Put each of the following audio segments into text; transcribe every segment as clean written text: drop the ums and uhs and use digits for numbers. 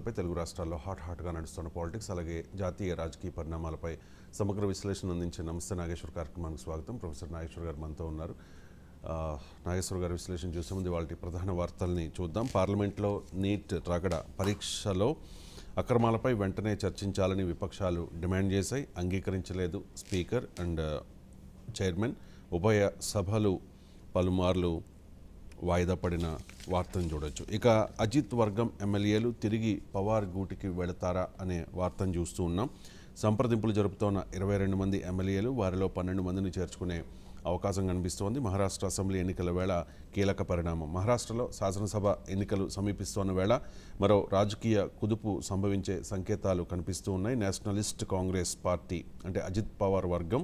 అంశాలపై తెలుగు రాష్ట్రాల్లో హాట్గా నడుస్తున్న పాలిటిక్స్ అలాగే జాతీయ రాజకీయ పరిణామాలపై సమగ్ర విశ్లేషణ అందించే నమస్తే నాగేశ్వర్ కార్యక్రమానికి స్వాగతం. ప్రొఫెసర్ నాగేశ్వర్ గారు మనతో ఉన్నారు. నాగేశ్వర్ గారి విశ్లేషణ చూసే ముందు వాళ్ళ ప్రధాన వార్తల్ని చూద్దాం. పార్లమెంట్లో నీట్ రగడ పరీక్షలో అక్రమాలపై వెంటనే చర్చించాలని విపక్షాలు డిమాండ్ చేశాయి. అంగీకరించలేదు స్పీకర్ అండ్ చైర్మన్. ఉభయ సభలు పలుమార్లు వాయిదా పడిన వార్తను చూడొచ్చు. ఇక అజిత్ వర్గం ఎమ్మెల్యేలు తిరిగి పవార్ గూటికి వెళతారా అనే వార్తను చూస్తూ ఉన్నాం. సంప్రదింపులు జరుపుతోన్న 22 మంది ఎమ్మెల్యేలు, వారిలో 12 మందిని చేర్చుకునే అవకాశం కనిపిస్తోంది. మహారాష్ట్ర అసెంబ్లీ ఎన్నికల వేళ కీలక పరిణామం. మహారాష్ట్రలో శాసనసభ ఎన్నికలు సమీపిస్తోన్న వేళ మరో రాజకీయ కుదుపు సంభవించే సంకేతాలు కనిపిస్తూ ఉన్నాయి. నేషనలిస్ట్ కాంగ్రెస్ పార్టీ అంటే అజిత్ పవార్ వర్గం,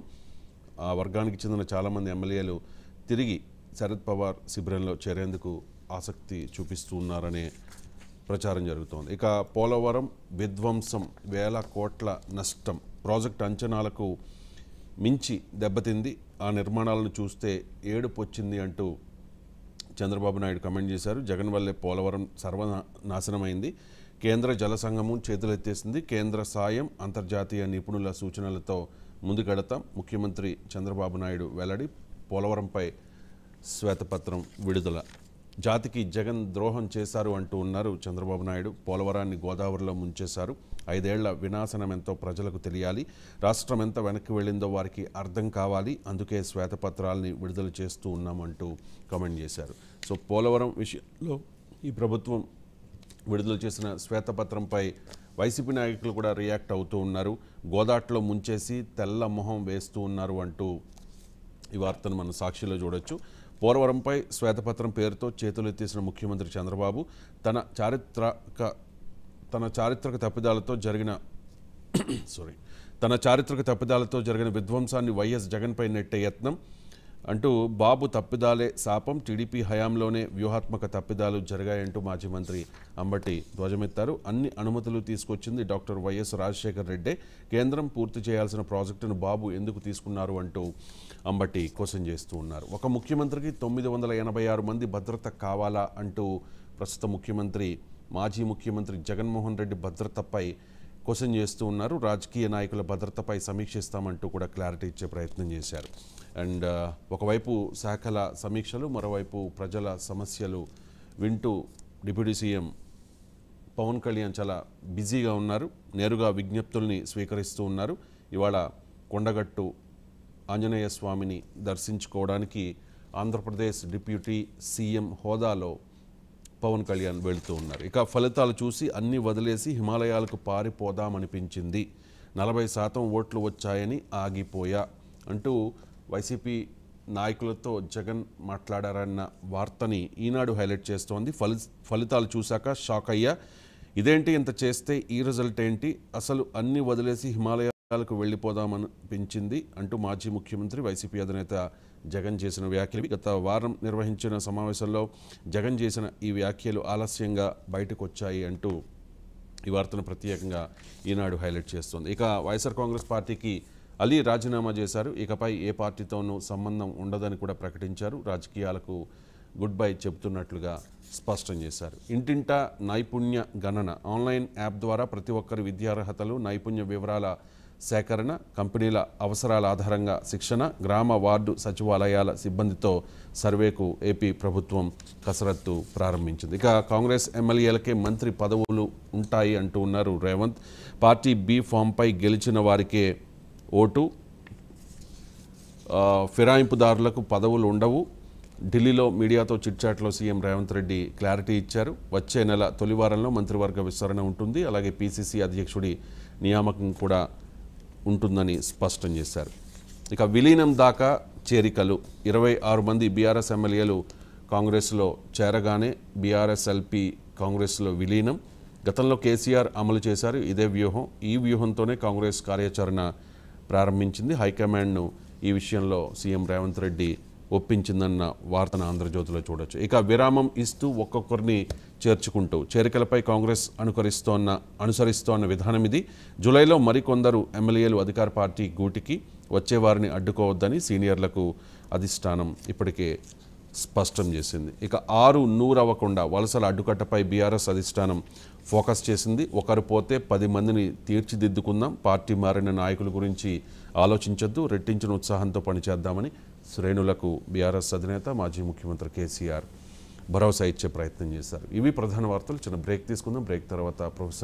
ఆ వర్గానికి చెందిన చాలామంది ఎమ్మెల్యేలు తిరిగి శరద్ పవార్ శిబిరంలో చేరేందుకు ఆసక్తి చూపిస్తూ ఉన్నారనే ప్రచారం జరుగుతోంది. ఇక పోలవరం విధ్వంసం, వేల కోట్ల నష్టం, ప్రాజెక్ట్ అంచనాలకు మించి దెబ్బతింది. ఆ నిర్మాణాలను చూస్తే ఏడుపు వచ్చింది అంటూ చంద్రబాబు నాయుడు కమెంట్ చేశారు. జగన్ వల్లే పోలవరం సర్వనాశనమైంది. కేంద్ర జల సంఘము చేతులెత్తేసింది. కేంద్ర సాయం, అంతర్జాతీయ నిపుణుల సూచనలతో ముందుకెడతాం. ముఖ్యమంత్రి చంద్రబాబు నాయుడు వెల్లడి. పోలవరంపై శ్వేతపత్రం విడుదల. జాతికి జగన్ ద్రోహం చేశారు అంటూ ఉన్నారు చంద్రబాబు నాయుడు. పోలవరాన్ని గోదావరిలో ముంచేశారు. 5 ఏళ్ల వినాశనం ఎంతో ప్రజలకు తెలియాలి. రాష్ట్రం ఎంత వెనక్కి వెళ్ళిందో వారికి అర్థం కావాలి. అందుకే శ్వేతపత్రాలని విడుదల చేస్తూ ఉన్నామంటూ కామెంట్ చేశారు. సో పోలవరం విషయంలో ఈ ప్రభుత్వం విడుదల చేసిన శ్వేతపత్రంపై వైసీపీ నాయకులు కూడా రియాక్ట్ అవుతూ ఉన్నారు. గోదాట్లో ముంచేసి తెల్ల మొహం వేస్తూ ఉన్నారు అంటూ ఈ వార్తను మనం సాక్షిలో చూడొచ్చు. పోలవరంపై శ్వేతపత్రం పేరుతో చేతులు ఎత్తేసిన ముఖ్యమంత్రి చంద్రబాబు తన చారిత్రక తప్పిదాలతో జరిగిన విధ్వంసాన్ని వైఎస్ జగన్పై నెట్టే యత్నం అంటూ బాబు తప్పిదాలే శాపం, టీడీపీ హయాంలోనే వ్యూహాత్మక తప్పిదాలు జరిగాయంటూ మాజీ మంత్రి అంబటి ధ్వజమెత్తారు. అన్ని అనుమతులు తీసుకొచ్చింది డాక్టర్ వైఎస్ రాజశేఖర్ రెడ్డే. కేంద్రం పూర్తి చేయాల్సిన ప్రాజెక్టును బాబు ఎందుకు తీసుకున్నారు అంటూ అంబటి క్వశ్చన్ చేస్తూ ఉన్నారు. ఒక ముఖ్యమంత్రికి 986 మంది భద్రత కావాలా అంటూ ప్రస్తుత ముఖ్యమంత్రి, మాజీ ముఖ్యమంత్రి జగన్మోహన్ రెడ్డి భద్రతపై క్వశ్చన్ చేస్తూ ఉన్నారు. రాజకీయ నాయకుల భద్రతపై సమీక్షిస్తామంటూ కూడా క్లారిటీ ఇచ్చే ప్రయత్నం చేశారు. అండ్ ఒకవైపు శాఖల సమీక్షలు, మరోవైపు ప్రజల సమస్యలు వింటూ డిప్యూటీ సీఎం పవన్ కళ్యాణ్ చాలా బిజీగా ఉన్నారు. నేరుగా విజ్ఞప్తుల్ని స్వీకరిస్తూ ఉన్నారు. ఇవాళ కొండగట్టు ఆంజనేయ స్వామిని దర్శించుకోవడానికి ఆంధ్రప్రదేశ్ డిప్యూటీ సీఎం హోదాలో పవన్ కళ్యాణ్ వెళుతూ ఉన్నారు. ఇక ఫలితాలు చూసి అన్నీ వదిలేసి హిమాలయాలకు పారిపోదామనిపించింది, 40% ఓట్లు వచ్చాయని ఆగిపోయా అంటూ వైసీపీ నాయకులతో జగన్ మాట్లాడారన్న వార్తని ఈనాడు హైలైట్ చేస్తోంది. ఫలితాలు చూశాక షాక్ అయ్యా, ఇదేంటి ఇంత చేస్తే ఈ రిజల్ట్ ఏంటి, అసలు అన్నీ వదిలేసి హిమాలయాలకు వెళ్ళిపోదామనిపించింది అంటూ మాజీ ముఖ్యమంత్రి వైసీపీ అధినేత జగన్ చేసిన వ్యాఖ్యలు. గత వారం నిర్వహించిన సమావేశంలో జగన్ చేసిన ఈ వ్యాఖ్యలు ఆలస్యంగా బయటకు వచ్చాయి అంటూ ఈ వార్తను ప్రత్యేకంగా ఈనాడు హైలైట్ చేస్తోంది. ఇక వైఎస్ఆర్ కాంగ్రెస్ పార్టీకి అలీ రాజీనామా చేశారు. ఇకపై ఏ పార్టీతోనూ సంబంధం ఉండదని కూడా ప్రకటించారు. రాజకీయాలకు గుడ్ బై చెబుతున్నట్లుగా స్పష్టం చేశారు. ఇంటింటా నైపుణ్య గణన, ఆన్లైన్ యాప్ ద్వారా ప్రతి ఒక్కరి విద్యార్హతలు, నైపుణ్య వివరాల సేకరణ, కంపెనీల అవసరాల ఆధారంగా శిక్షణ, గ్రామ వార్డు సచివాలయాల సిబ్బందితో సర్వేకు ఏపీ ప్రభుత్వం కసరత్తు ప్రారంభించింది. ఇక కాంగ్రెస్ ఎమ్మెల్యేలకే మంత్రి పదవులు ఉంటాయి అంటూ ఉన్నారు రేవంత్. పార్టీ బీ ఫామ్పై గెలిచిన వారికే ఓటు, ఫిరాయింపుదారులకు పదవులు ఉండవు. ఢిల్లీలో మీడియాతో చిట్చాట్లో సీఎం రేవంత్ రెడ్డి క్లారిటీ ఇచ్చారు. వచ్చే నెల తొలి వారంలో మంత్రివర్గ విస్తరణ ఉంటుంది. అలాగే పీసీసీ అధ్యక్షుడి నియామకం కూడా ఉంటుందని స్పష్టం చేశారు. ఇక విలీనం దాకా చేరికలు, 26 మంది బీఆర్ఎస్ ఎమ్మెల్యేలు కాంగ్రెస్లో చేరగానే బీఆర్ఎస్ ఎల్పీ కాంగ్రెస్లో విలీనం. గతంలో కేసీఆర్ అమలు చేశారు ఇదే వ్యూహం. ఈ వ్యూహంతోనే కాంగ్రెస్ కార్యాచరణ ప్రారంభించింది. హైకమాండ్ను ఈ విషయంలో సీఎం రేవంత్ రెడ్డి ఒప్పించిందన్న వార్తను ఆంధ్రజ్యోతిలో చూడొచ్చు. ఇక విరామం ఇస్తూ ఒక్కొక్కరిని చేర్చుకుంటూ చేరికలపై కాంగ్రెస్ అనుసరిస్తోన్న విధానం ఇది. జూలైలో మరికొందరు ఎమ్మెల్యేలు అధికార పార్టీ గూటికి వచ్చేవారిని అడ్డుకోవద్దని సీనియర్లకు అధిష్టానం ఇప్పటికే స్పష్టం చేసింది. ఇక 6 నూరవ్వకుండా వలసల అడ్డుకట్టపై బీఆర్ఎస్ అధిష్టానం ఫోకస్ చేసింది. ఒకరు పోతే 10 మందిని తీర్చిదిద్దుకుందాం, పార్టీ మారిన నాయకుల గురించి ఆలోచించొద్దు, రెట్టించిన ఉత్సాహంతో పనిచేద్దామని శ్రేణులకు బీఆర్ఎస్ అధినేత మాజీ ముఖ్యమంత్రి కేసీఆర్ భరోసా ఇచ్చే ప్రయత్నం చేశారు. ఇవి ప్రధాన వార్తలు. చిన్న బ్రేక్ తీసుకుందాం. బ్రేక్ తర్వాత ప్రొఫెసర్